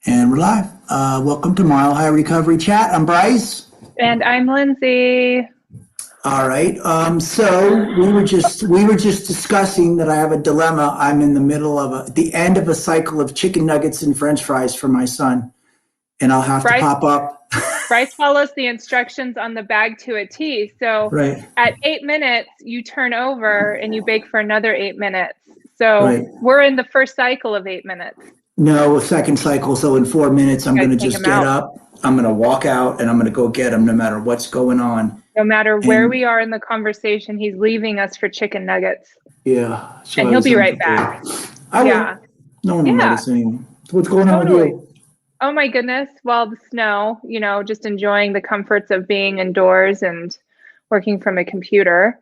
And we're live. Welcome to Mile High Recovery Chat. I'm Bryce. And I'm Lindsay. All right. So we were just discussing that I have a dilemma. I'm in the middle of the end of a cycle of chicken nuggets and French fries for my son, and I'll have to pop up. Bryce follows the instructions on the bag to a T. So At 8 minutes, you turn over and you bake for another 8 minutes. So we're in the first cycle of 8 minutes. No, second cycle. So in 4 minutes, I'm going to just get up. I'm going to walk out and I'm going to go get him no matter what's going on. No matter where we are in the conversation, he's leaving us for chicken nuggets. Yeah. So and he'll be right back. Yeah. No one will notice anymore. What's going on with you? Oh my goodness. Well, the snow, just enjoying the comforts of being indoors and working from a computer.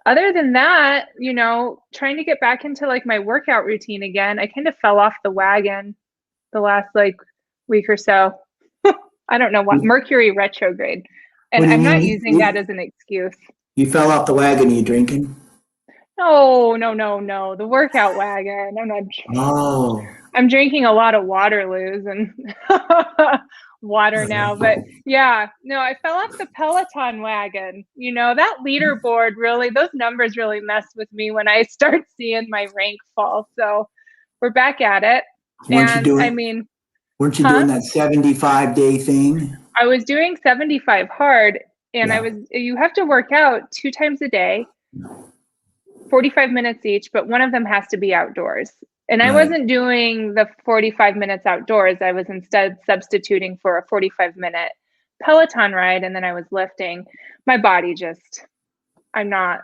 Other than that, trying to get back into like my workout routine again. I kind of fell off the wagon the last week or so. I don't know what, Mercury retrograde. And I'm not using that as an excuse. You fell off the wagon, are you drinking? No. The workout wagon. I'm not. I'm drinking a lot of Waterloos and water now. But yeah, no, I fell off the Peloton wagon. That leaderboard really, those numbers really mess with me when I start seeing my rank fall. So we're back at it. Weren't you doing that 75-day thing? I was doing 75 hard, and you have to work out 2 times a day, 45 minutes each, but one of them has to be outdoors. And I wasn't doing the 45 minutes outdoors. I was instead substituting for a 45-minute Peloton ride, and then I was lifting. My body I'm not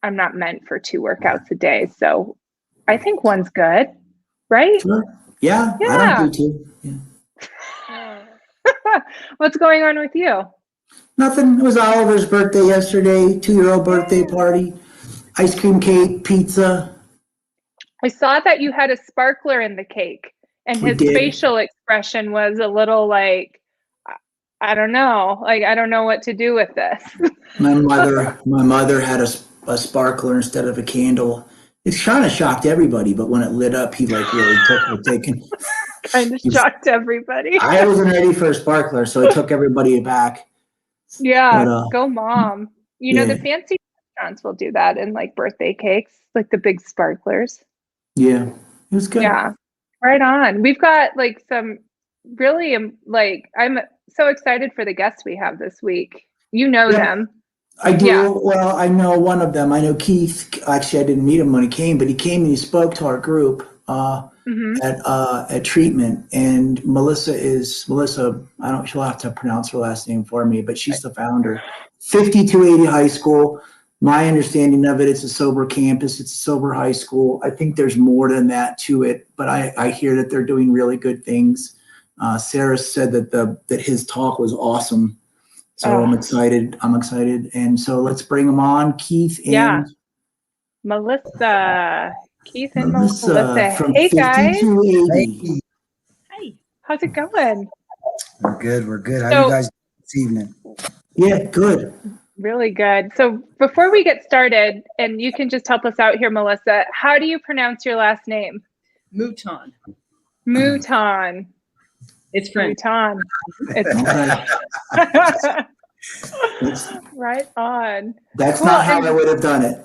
meant for 2 workouts a day. So I think one's good, right? Sure. Yeah. I don't do 2. Yeah. What's going on with you? Nothing. It was Oliver's birthday yesterday, 2-year-old birthday party, ice cream cake, pizza. I saw that you had a sparkler in the cake, and his facial expression was a little like, I don't know, I don't know what to do with this. My mother had a sparkler instead of a candle. It kind of shocked everybody, but when it lit up, he really took taking. Kind of shocked everybody. I wasn't ready for a sparkler, so it took everybody aback. Yeah, go mom. The fancy restaurants will do that in birthday cakes, like the big sparklers. Yeah, it was good. Yeah, right on. We've got some really I'm so excited for the guests we have this week. Them. I do. Yeah. Well, I know one of them. I know Keith. Actually, I didn't meet him when he came, but he came and he spoke to our group at treatment. And Melissa. She'll have to pronounce her last name for me, but she's the founder. 5280 High School. My understanding of it, it's a sober campus. It's a sober high school. I think there's more than that to it, but I hear that they're doing really good things. Sarah said that his talk was awesome. So I'm excited. And so let's bring them on. Keith and Melissa. Keith and Melissa. Hey, guys. Hey. How's it going? We're good. How are you guys doing this evening? Yeah, good. Really good. So before we get started, and you can just help us out here, Melissa, how do you pronounce your last name? Mouton. Mouton. It's French. Mouton. It's right on. That's not how I would have done it.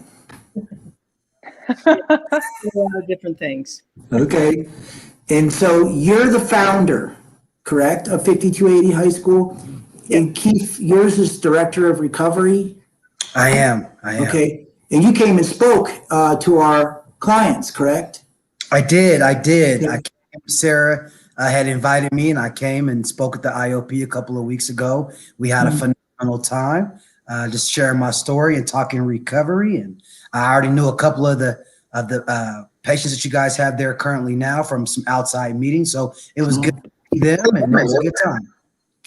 A lot of different things. Okay. And so you're the founder, correct, of 5280 High School? Yeah. And Keith, yours is Director of Recovery? I am. Okay. And you came and spoke to our clients, correct? I did. Yeah. Sarah had invited me, and I came and spoke at the IOP a couple of weeks ago. We had a phenomenal time, just sharing my story and talking recovery. And I already knew a couple of the patients that you guys have there currently now from some outside meetings. So it was good to see them, and it was a good time.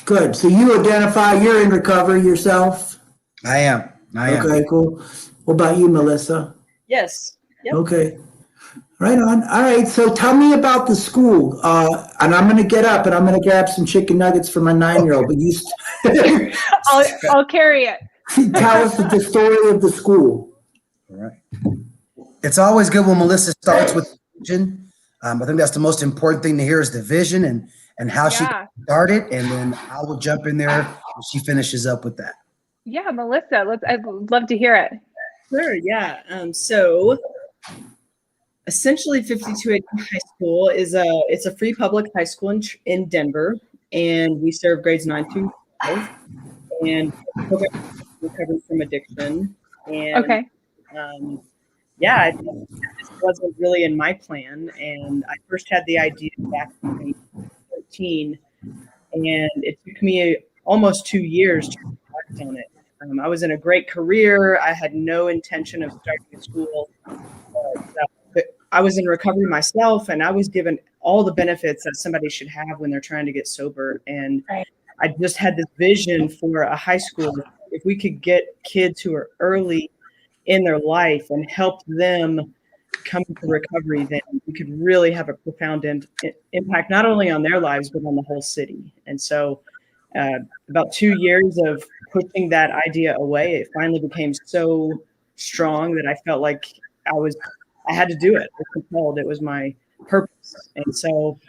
Good. So you identify you're in recovery yourself? I am. Okay, cool. What about you, Melissa? Yes. Yep. Okay. Right on. All right. So tell me about the school. And I'm going to get up and I'm going to grab some chicken nuggets for my 9-year-old. But you I'll carry it. Tell us the story of the school. All right. It's always good when Melissa starts with religion. I think that's the most important thing to hear is the vision and how she started, and then I will jump in there when she finishes up with that. Yeah, Melissa, I'd love to hear it. Sure, yeah. So essentially 5280 High School it's a free public high school in Denver, and we serve grades 9 through 12, and recovery from addiction. And Okay. yeah, this wasn't really in my plan, and I first had the idea back in 2013, and it took me almost 2 years to reflect on it. I was in a great career. I had no intention of starting a school. But I was in recovery myself, and I was given all the benefits that somebody should have when they're trying to get sober. And I just had this vision for a high school. If we could get kids who are early in their life and help them come to recovery, then we could really have a profound impact, not only on their lives, but on the whole city. And so about 2 years of pushing that idea away, it finally became so strong that I felt like I had to do it. I was compelled. It was my purpose. And so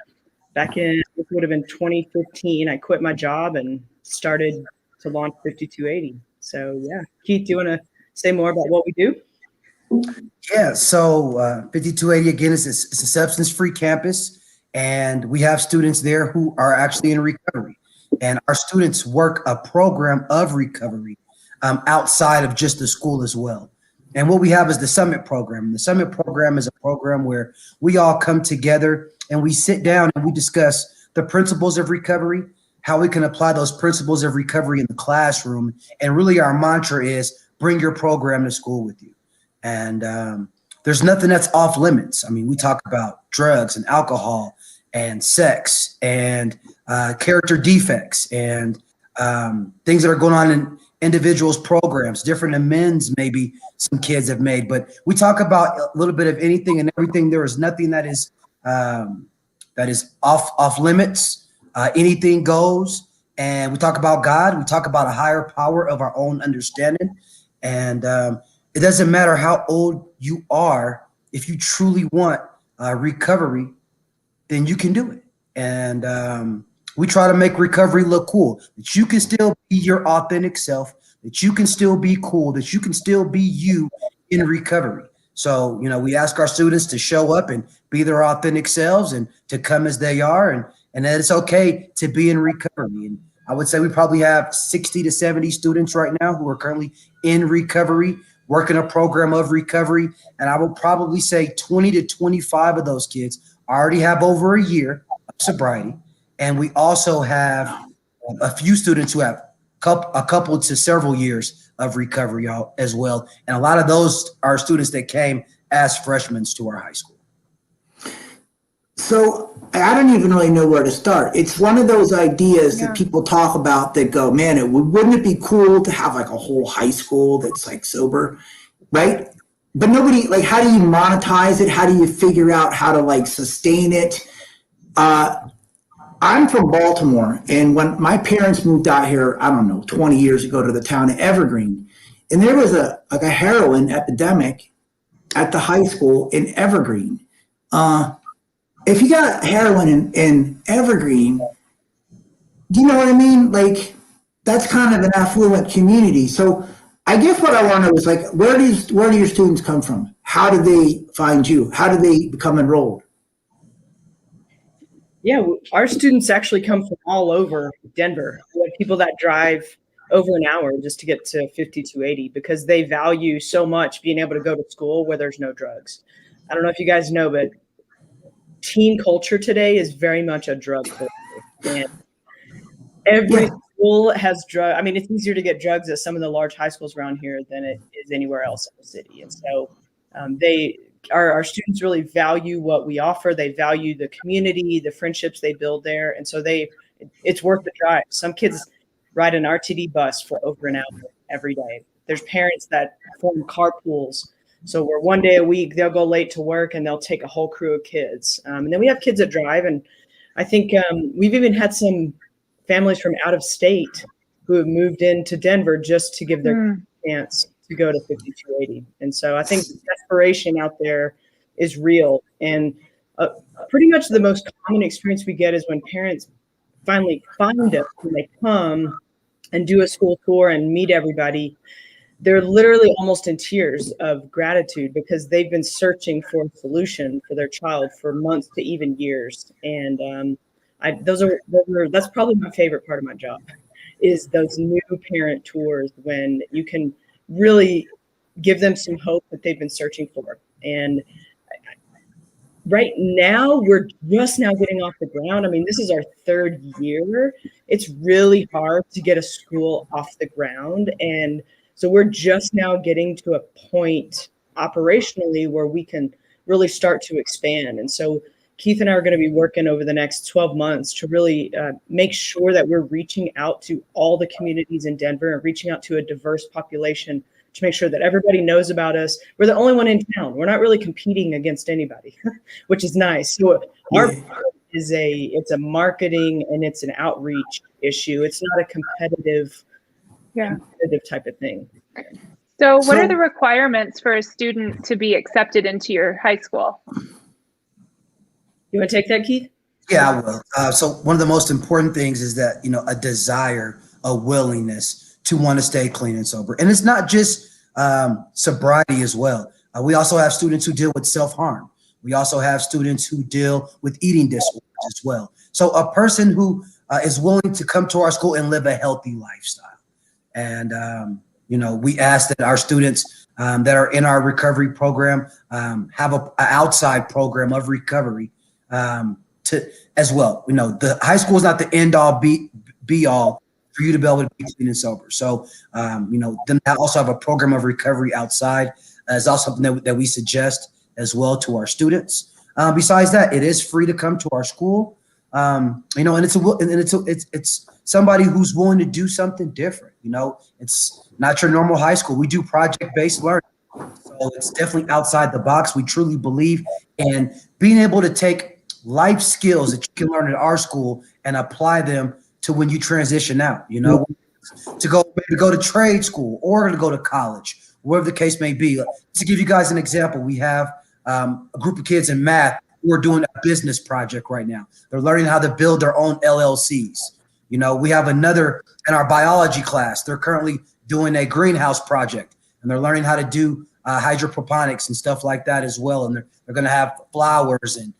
back in, it would have been 2015, I quit my job and started to launch 5280. So yeah, Keith, do you want to say more about what we do? Yeah, so 5280 again it's a substance-free campus, and we have students there who are actually in recovery, and our students work a program of recovery outside of just the school as well. And what we have is the Summit program. The Summit program is a program where we all come together and we sit down and we discuss the principles of recovery, how we can apply those principles of recovery in the classroom, and really our mantra is bring your program to school with you. And there's nothing that's off limits. I mean, we talk about drugs and alcohol and sex and character defects and things that are going on in individuals' programs, different amends maybe some kids have made. But we talk about a little bit of anything and everything. There is nothing that is off limits. Anything goes. And we talk about God. We talk about a higher power of our own understanding. And it doesn't matter how old you are. If you truly want recovery, then you can do it. And we try to make recovery look cool, that you can still be your authentic self, that you can still be cool, that you can still be you in recovery. So, you know, we ask our students to show up and be their authentic selves and to come as they are, and that it's okay to be in recovery. And I would say we probably have 60 to 70 students right now who are currently in recovery, working a program of recovery. And I would probably say 20 to 25 of those kids already have over a year of sobriety. And we also have a few students who have a couple to several years of recovery as well. And a lot of those are students that came as freshmen to our high school. So I don't even really know where to start. It's one of those ideas that people talk about that go, man, wouldn't it be cool to have like a whole high school that's like sober, right? But nobody, like, how do you monetize it? How do you figure out how to like sustain it? I'm from Baltimore, and when my parents moved out here, I don't know, 20 years ago to the town of Evergreen, and there was a heroin epidemic at the high school in Evergreen. If you got heroin in Evergreen, do you know what I mean? Like, that's kind of an affluent community. So I guess what I want to know is, like, where do your students come from? How do they find you? How do they become enrolled? Yeah, our students actually come from all over Denver. We have people that drive over an hour just to get to 5280 because they value so much being able to go to school where there's no drugs. I don't know if you guys know, but teen culture today is very much a drug culture. And every school has drugs. I mean, it's easier to get drugs at some of the large high schools around here than it is anywhere else in the city. And so our students really value what we offer. They value the community, the friendships they build there. And so it's worth the drive. Some kids ride an RTD bus for over an hour every day. There's parents that form carpools. So where one day a week, they'll go late to work and they'll take a whole crew of kids. And then we have kids that drive. And I think we've even had some families from out of state who have moved into Denver just to give their chance to go to 5280. And so I think the desperation out there is real. And pretty much the most common experience we get is when parents finally find us when they come and do a school tour and meet everybody. They're literally almost in tears of gratitude because they've been searching for a solution for their child for months to even years. And that's probably my favorite part of my job, is those new parent tours when you can really give them some hope that they've been searching for. And right now, we're just now getting off the ground. I mean, this is our third year. It's really hard to get a school off the ground. And so we're just now getting to a point operationally where we can really start to expand. And so Keith and I are going to be working over the next 12 months to really make sure that we're reaching out to all the communities in Denver and reaching out to a diverse population to make sure that everybody knows about us. We're the only one in town. We're not really competing against anybody, which is nice. So our it's a marketing and it's an outreach issue. It's not a competitive type of thing. So what are the requirements for a student to be accepted into your high school? You want to take that, Keith? Yeah, I will. So one of the most important things is that, a desire, a willingness to want to stay clean and sober. And it's not just sobriety as well. We also have students who deal with self-harm. We also have students who deal with eating disorders as well. So a person who is willing to come to our school and live a healthy lifestyle. And, we ask that our students that are in our recovery program have an outside program of recovery to as well. The high school is not the end all be all for you to be able to be clean and sober. So, then also have a program of recovery outside is also something that we suggest as well to our students. Besides that, it is free to come to our school. And it's somebody who's willing to do something different. It's not your normal high school. We do project-based learning. So it's definitely outside the box. We truly believe in being able to take life skills that you can learn at our school and apply them to when you transition out, to go to trade school or to go to college, whatever the case may be. To give you guys an example, we have a group of kids in math who are doing a business project right now. They're learning how to build their own LLCs. We have another in our biology class. They're currently doing a greenhouse project, and they're learning how to do hydroponics and stuff like that as well. And they're going to have flowers and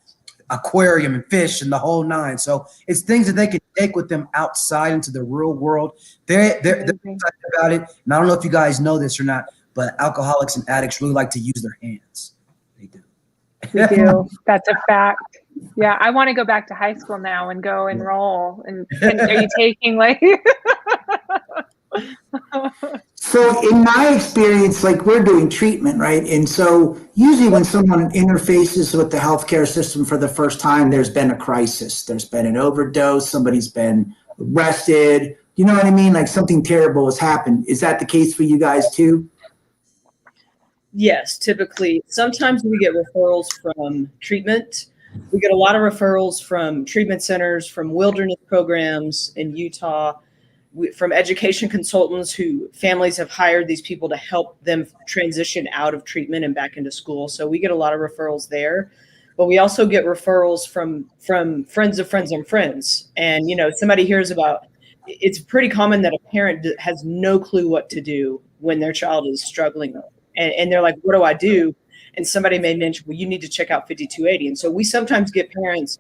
aquarium and fish and the whole nine. So it's things that they can take with them outside into the real world. They're excited about it. And I don't know if you guys know this or not, but alcoholics and addicts really like to use their hands. They do. We do. That's a fact. Yeah, I want to go back to high school now and go enroll. And are you taking So in my experience, we're doing treatment, right? And so usually when someone interfaces with the healthcare system for the first time, there's been a crisis. There's been an overdose. Somebody's been arrested. You know what I mean? Something terrible has happened. Is that the case for you guys too? Yes, typically. Sometimes we get referrals from treatment. We get a lot of referrals from treatment centers, from wilderness programs in Utah, from education consultants who families have hired these people to help them transition out of treatment and back into school. So we get a lot of referrals there, but we also get referrals from friends of friends and friends. And, somebody hears about, it's pretty common that a parent has no clue what to do when their child is struggling. And they're like, what do I do? And somebody may mention, well, you need to check out 5280. And so we sometimes get parents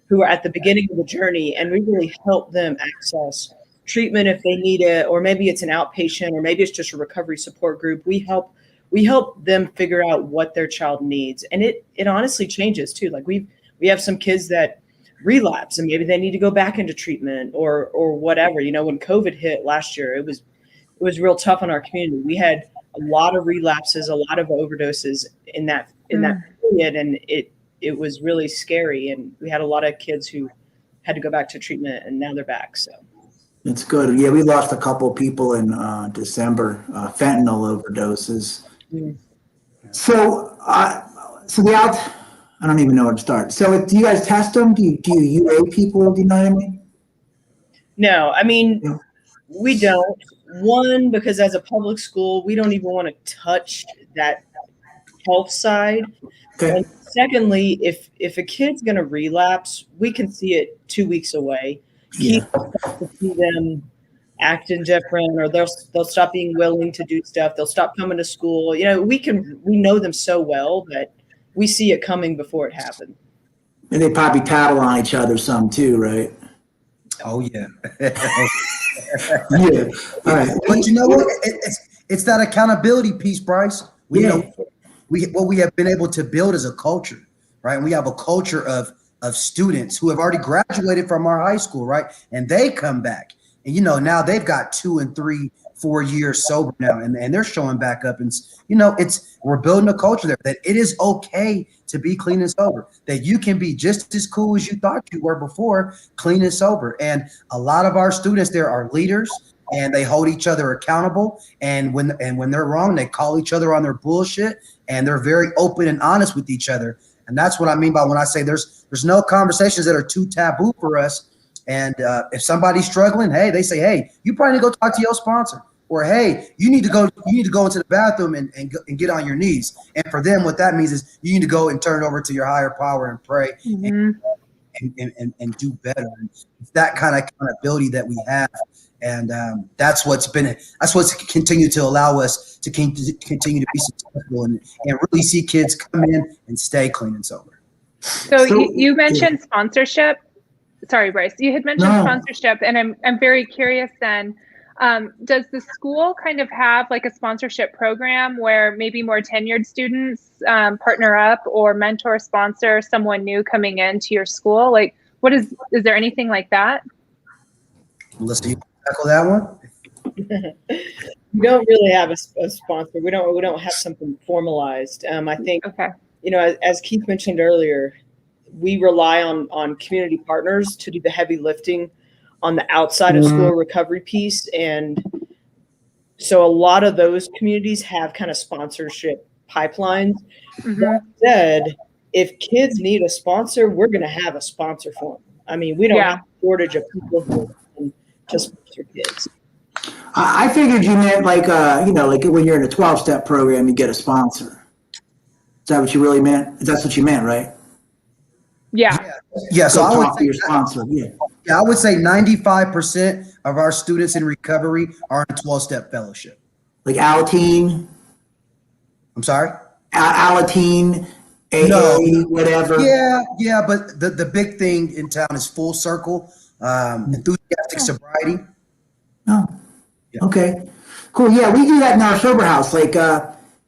who are at the beginning of the journey, and we really help them access treatment if they need it, or maybe it's an outpatient, or maybe it's just a recovery support group. We help them figure out what their child needs. And it honestly changes too. We have some kids that relapse and maybe they need to go back into treatment or whatever. When COVID hit last year, it was real tough on our community. We had a lot of relapses, a lot of overdoses in that period, and it was really scary. And we had a lot of kids who had to go back to treatment, and now they're back. So it's good. Yeah, we lost a couple of people in December, fentanyl overdoses. Mm. So I don't even know where to start. So do you guys test them? Do you UA people? Do you know what I mean? No, we don't. One, because as a public school, we don't even want to touch that health side. Okay. And secondly, if a kid's going to relapse, we can see it 2 weeks away. Yeah. Kids start to see them acting different, or they'll stop being willing to do stuff. They'll stop coming to school. You know, we know them so well that we see it coming before it happens. And they probably tattle on each other some too, right? Oh yeah. Yeah. All right. But you know what? It's that accountability piece, Bryce. We Yeah. know what we have been able to build as a culture, right? And we have a culture of students who have already graduated from our high school, right? And they come back, and you know, now they've got 2 and 3, 4 years sober now, and they're showing back up. And you know, we're building a culture there that it is okay to be clean and sober, that you can be just as cool as you thought you were before, clean and sober. And a lot of our students there are leaders, and they hold each other accountable. And when they're wrong, they call each other on their bullshit, and they're very open and honest with each other. And that's what I mean by when I say there's no conversations that are too taboo for us. And if somebody's struggling, hey, they say, hey, you probably need to go talk to your sponsor, or hey, you need to go into the bathroom and get on your knees. And for them, what that means is you need to go and turn it over to your higher power and pray and do better. And it's that kind of accountability that we have. And that's what's continued to allow us to continue to be successful and really see kids come in and stay clean and sober. So you mentioned sponsorship. Sorry, Bryce, you had mentioned sponsorship, and I'm very curious then. Does the school kind of have like a sponsorship program where maybe more tenured students partner up or mentor, sponsor someone new coming into your school? Like, is there anything like that? Melissa, you tackle that one? We don't really have a sponsor. We don't have something formalized. I think, you know, as Keith mentioned earlier, we rely on community partners to do the heavy lifting on the outside of school recovery piece. And so a lot of those communities have kind of sponsorship pipelines. That said, if kids need a sponsor, we're going to have a sponsor for them. I mean, we don't have a shortage of people who can just sponsor kids. I figured you meant like, you know, like when you're in a 12-step program, you get a sponsor. Is that what you really meant? That's what you meant, right? Yeah. Yeah. So I would talk to your sponsor. Yeah. I would say 95% of our students in recovery are in a 12-step fellowship. Like Alateen? I'm sorry? Alateen, AA, whatever. Yeah. But the big thing in town is Full Circle, enthusiastic sobriety. Oh, okay, cool. Yeah, we do that in our sober house. Like,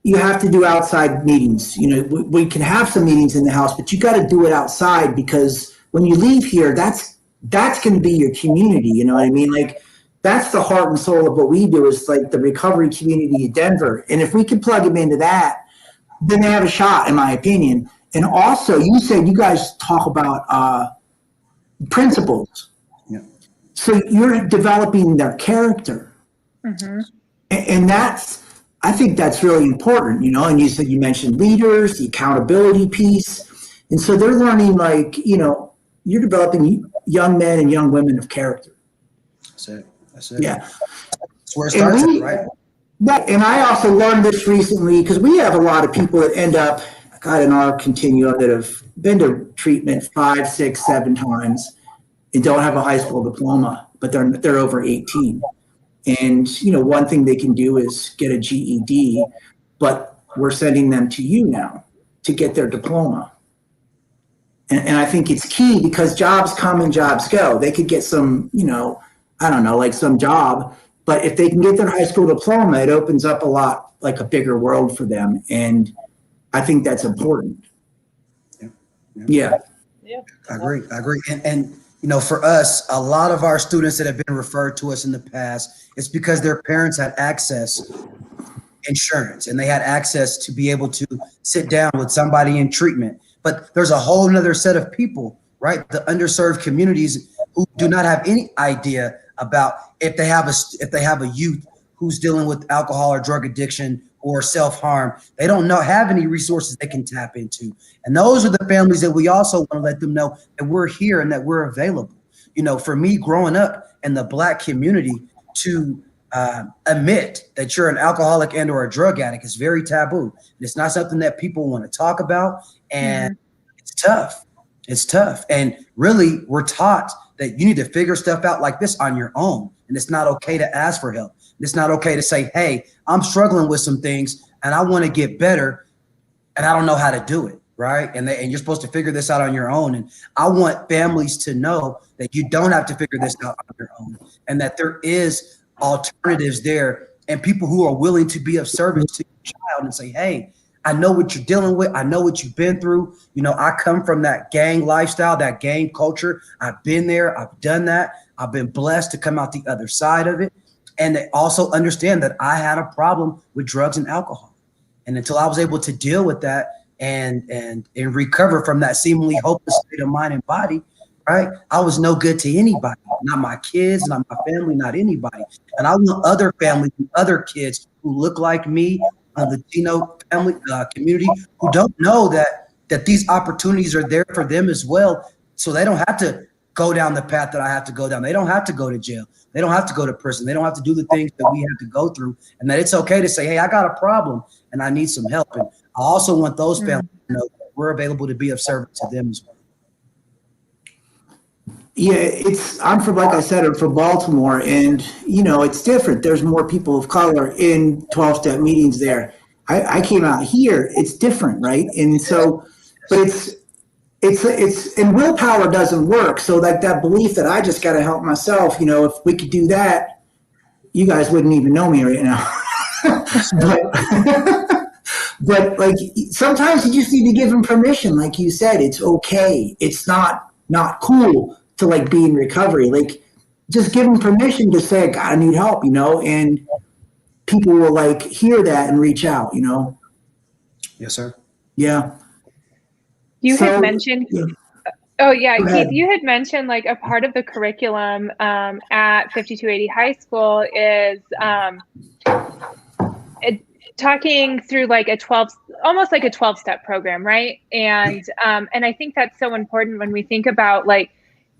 you have to do outside meetings. You know, we can have some meetings in the house, but you got to do it outside, because when you leave here, that's going to be your community. You know what I mean? Like, that's the heart and soul of what we do, is like the recovery community of Denver. And if we can plug them into that, then they have a shot, in my opinion. And also, you said you guys talk about principles. Yeah. So you're developing their character. And I think that's really important, you know. And you mentioned leaders, the accountability piece. And so they're learning, like, you know, you're developing young men and young women of character. That's it. Yeah. That's where it starts, right? And I also learned this recently, because we have a lot of people that end up, in our continuum, that have been to treatment 5, 6, 7 times and don't have a high school diploma, but they're over 18. And, you know, one thing they can do is get a GED, but we're sending them to you now to get their diploma. And I think it's key, because jobs come and jobs go. They could get some, you know, I don't know, like some job, but if they can get their high school diploma, it opens up a lot, like a bigger world for them. And I think that's important. Yeah. I agree. And you know, for us, a lot of our students that have been referred to us in the past, it's because their parents had access insurance, and they had access to be able to sit down with somebody in treatment. But there's a whole nother set of people, right? The underserved communities who do not have any idea about if they have a youth who's dealing with alcohol or drug addiction or self-harm. They don't have any resources they can tap into. And those are the families that we also want to let them know that we're here and that we're available. You know, for me growing up in the Black community, to admit that you're an alcoholic and or a drug addict is very taboo. It's not something that people want to talk about, and it's tough. It's tough. And really, we're taught that you need to figure stuff out like this on your own. And it's not okay to ask for help. It's not okay to say, hey, I'm struggling with some things and I want to get better and I don't know how to do it, right? And you're supposed to figure this out on your own. And I want families to know that you don't have to figure this out on your own and that there is alternatives there and people who are willing to be of service to your child and say, hey, I know what you're dealing with. I know what you've been through. You know, I come from that gang lifestyle, that gang culture. I've been there. I've done that. I've been blessed to come out the other side of it. And they also understand that I had a problem with drugs and alcohol. And until I was able to deal with that and recover from that seemingly hopeless state of mind and body, right, I was no good to anybody, not my kids, not my family, not anybody. And I want other families and other kids who look like me, Latino family community, who don't know that these opportunities are there for them as well. So they don't have to go down the path that I have to go down. They don't have to go to jail. They don't have to go to prison. They don't have to do the things that we have to go through, and that it's okay to say, hey, I got a problem and I need some help. And I also want those families to know that we're available to be of service to them as well. Yeah, I'm from, like I said, I'm from Baltimore, and you know, it's different. There's more people of color in 12-step meetings there. I came out here, it's different, right? And so, but it's and willpower doesn't work. So like that belief that I just got to help myself, you know, if we could do that, you guys wouldn't even know me right now. but like sometimes you just need to give them permission. Like you said, it's okay. It's not cool to like be in recovery. Like just give them permission to say, God, I need help, you know, and people will like hear that and reach out, you know? Yes, sir. Yeah. You had mentioned, oh yeah, Keith, ahead. you had mentioned like a part of the curriculum at 5280 High School is talking through like almost like a 12-step program, right? And I think that's so important when we think about like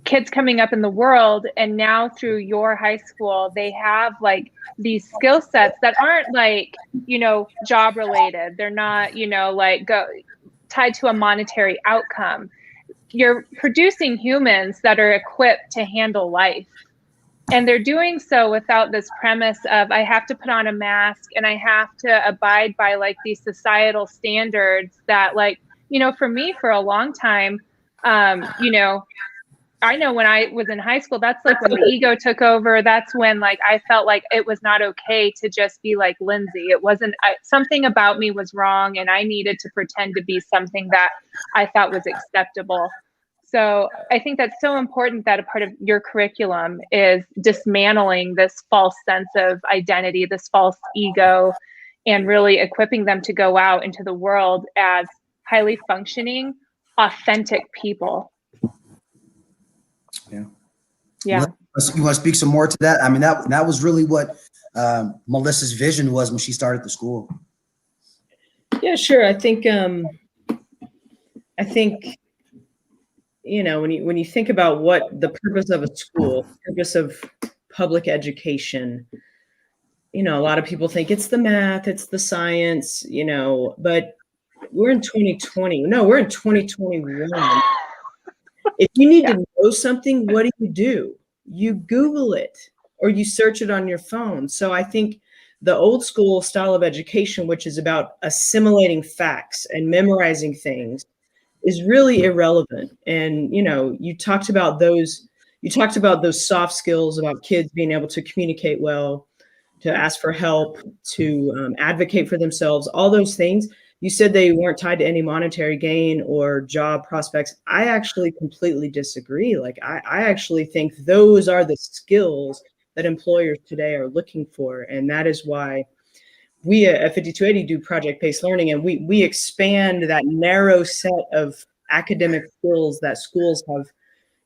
kids coming up in the world, and now through your high school, they have like these skill sets that aren't like, you know, job related. They're not, you know, like tied to a monetary outcome. You're producing humans that are equipped to handle life. And they're doing so without this premise of I have to put on a mask and I have to abide by like these societal standards that, like, you know, for me, for a long time, you know, I know when I was in high school, that's like when the ego took over. That's when like I felt like it was not okay to just be like Lindsay. It wasn't, something about me was wrong, and I needed to pretend to be something that I thought was acceptable. So I think that's so important that a part of your curriculum is dismantling this false sense of identity, this false ego, and really equipping them to go out into the world as highly functioning, authentic people. Yeah. Yeah. You want to speak some more to that? I mean, that was really what Melissa's vision was when she started the school. Yeah, sure. I think, you know, when you think about what the purpose of a school, purpose of public education, you know, a lot of people think it's the math, it's the science, you know, but we're in 2020. No, we're in 2021. If you need to know something, what do? You Google it or you search it on your phone. So I think the old school style of education, which is about assimilating facts and memorizing things, is really irrelevant. And, you know, you talked about those soft skills about kids being able to communicate well, to ask for help, to advocate for themselves, all those things. You said they weren't tied to any monetary gain or job prospects. I actually completely disagree. Like, I actually think those are the skills that employers today are looking for. And that is why we at 5280 do project-based learning, and we expand that narrow set of academic skills that schools have,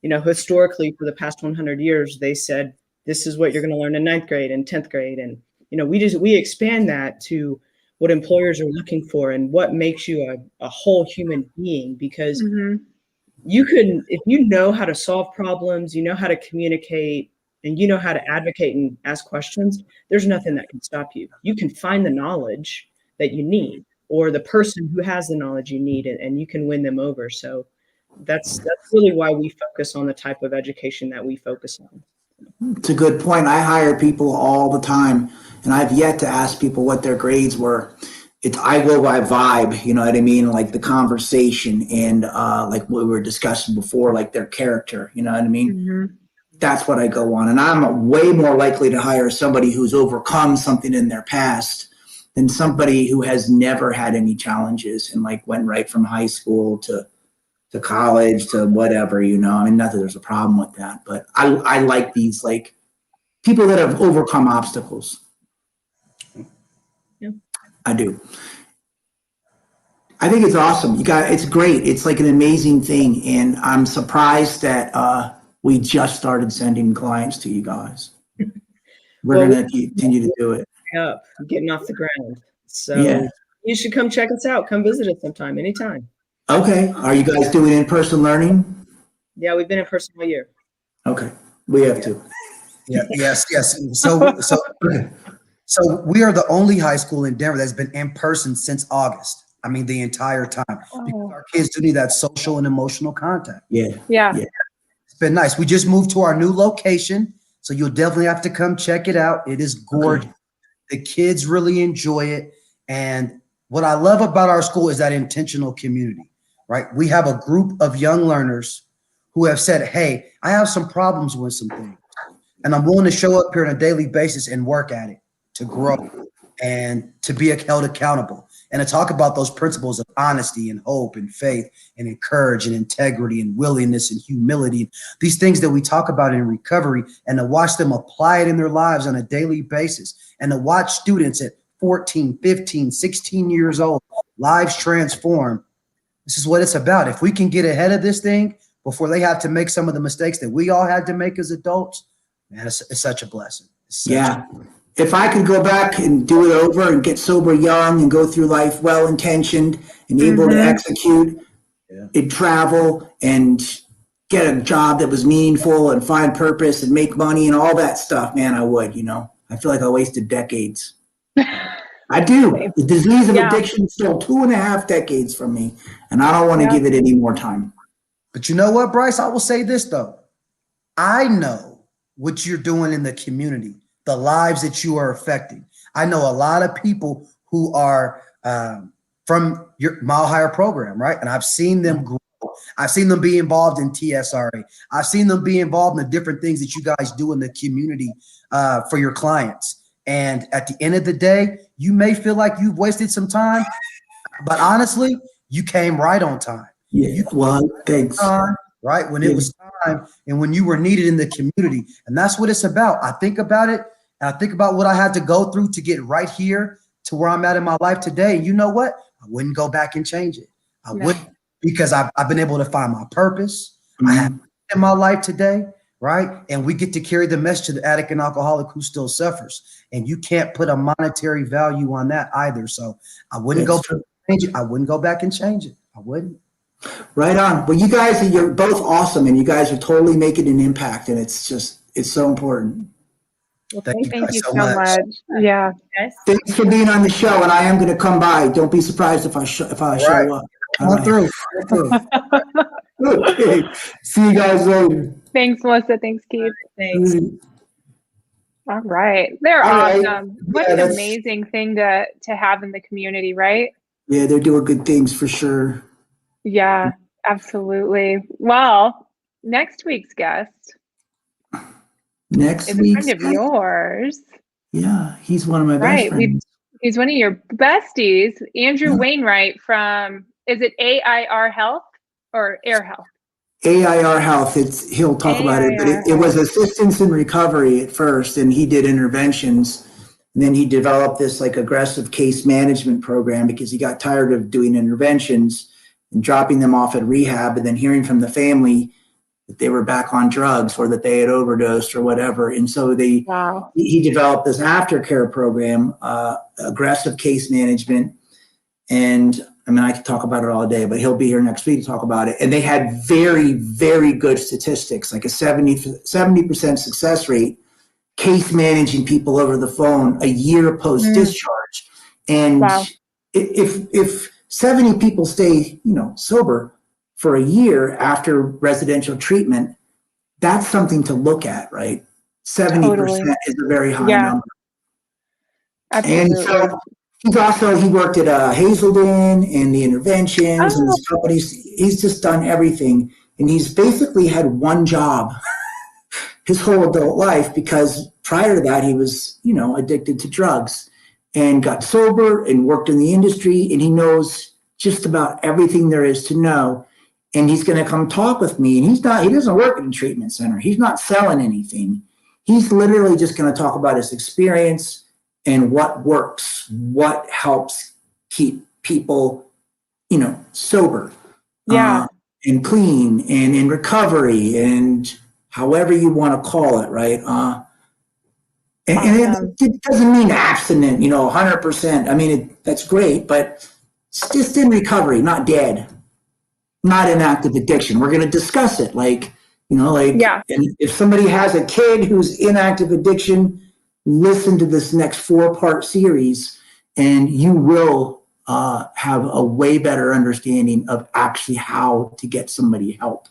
you know, historically for the past 100 years, they said, this is what you're going to learn in 9th grade and 10th grade. And, you know, we expand that to what employers are looking for and what makes you a whole human being, because you can, if you know how to solve problems, you know how to communicate, and you know how to advocate and ask questions, there's nothing that can stop you. You can find the knowledge that you need, or the person who has the knowledge you need, and you can win them over. So that's really why we focus on the type of education that we focus on. It's a good point. I hire people all the time, and I've yet to ask people what their grades were. I go by vibe, you know what I mean? Like the conversation and like what we were discussing before, like their character, you know what I mean? Mm-hmm. That's what I go on. And I'm way more likely to hire somebody who's overcome something in their past than somebody who has never had any challenges and like went right from high school to college to whatever, you know. I mean, not that there's a problem with that, but I like these like people that have overcome obstacles. Yeah. I do. I think it's awesome. It's great. It's like an amazing thing. And I'm surprised that we just started sending clients to you guys. We're going to continue to do it. Up, getting off the ground. So yeah. You should come check us out. Come visit us sometime, anytime. Okay. Are you guys doing in-person learning? Yeah, we've been in person all year. Okay. We have to. Yeah. Yes. So we are the only high school in Denver that's been in person since August. I mean, the entire time. Because our kids do need that social and emotional contact. Yeah. It's been nice. We just moved to our new location, so you'll definitely have to come check it out. It is gorgeous. Okay. The kids really enjoy it. And what I love about our school is that intentional community, right? We have a group of young learners who have said, hey, I have some problems with some things, and I'm willing to show up here on a daily basis and work at it to grow and to be held accountable and to talk about those principles of honesty and hope and faith and courage and integrity and willingness and humility, these things that we talk about in recovery, and to watch them apply it in their lives on a daily basis, and to watch students at 14, 15, 16 years old, lives transform. This is what it's about. If we can get ahead of this thing before they have to make some of the mistakes that we all had to make as adults, man, it's such a blessing. If I could go back and do it over and get sober young and go through life well-intentioned and able to execute and travel and get a job that was meaningful and find purpose and make money and all that stuff, man, I would, you know. I feel like I wasted decades. I do. The disease of addiction stole 2.5 decades from me, and I don't want to give it any more time. But you know what, Bryce? I will say this, though. I know what you're doing in the community, the lives that you are affecting. I know a lot of people who are from your Mile Higher program, right? And I've seen them grow. I've seen them be involved in TSRA. I've seen them be involved in the different things that you guys do in the community for your clients. And at the end of the day, you may feel like you've wasted some time, but honestly, you came right on time. Yeah, well, thanks. Right when it was time and when you were needed in the community. And that's what it's about. I think about it, and I think about what I had to go through to get right here to where I'm at in my life today. And you know what? I wouldn't go back and change it. I wouldn't, because I've been able to find my purpose. I have in my life today, right? And we get to carry the message to the addict and alcoholic who still suffers. And you can't put a monetary value on that either. So I wouldn't go back and change it. I wouldn't go back and change it. I wouldn't. Right on. Well, you guys, you're both awesome, and you guys are totally making an impact, and it's so important. Well, thank you so much. Yeah. Thanks for being on the show, and I am going to come by. Don't be surprised if I show up. Come through. Okay. See you guys later. Thanks, Melissa. Thanks, Keith. Thanks. All right. They're awesome. What an amazing thing to have in the community, right? Yeah, they're doing good things for sure. Yeah, absolutely. Well, next week's guest is a friend of yours. Yeah, he's one of my best friends. He's one of your besties, Andrew Wainwright from, is it AIR Health or Air Health? AIR Health. He'll talk about it, but it was assistance in recovery at first, and he did interventions. And then he developed this like aggressive case management program because he got tired of doing interventions and dropping them off at rehab, and then hearing from the family that they were back on drugs or that they had overdosed or whatever. And so he developed this aftercare program, aggressive case management. And I mean, I could talk about it all day, but he'll be here next week to talk about it. And they had very, very good statistics, like a 70% success rate, case managing people over the phone a year post discharge. And Wow. if 70 people stay, sober for a year after residential treatment, that's something to look at, right? 70% is a very high number. Absolutely. And so he worked at Hazelden and the interventions and his companies. He's just done everything. And he's basically had one job his whole adult life, because prior to that, he was, addicted to drugs and got sober and worked in the industry. And he knows just about everything there is to know. And he's going to come talk with me. And he doesn't work in a treatment center. He's not selling anything. He's literally just going to talk about his experience and what works, what helps keep people, sober, and clean and in recovery and however you want to call it, right? And it doesn't mean abstinent, 100%. I mean, that's great, but it's just in recovery, not dead, not in active addiction. We're going to discuss it, and if somebody has a kid who's in active addiction, listen to this next 4-part series, and you will have a way better understanding of actually how to get somebody help.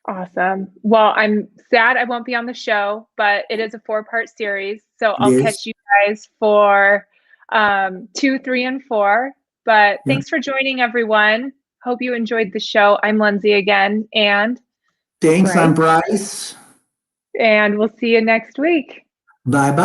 Awesome. Well, I'm sad I won't be on the show, but it is a 4-part series. So I'll catch you guys for 2, 3, and 4. But thanks for joining, everyone. Hope you enjoyed the show. I'm Lindsay again. And thanks, I'm Bryce. And we'll see you next week. Bye-bye.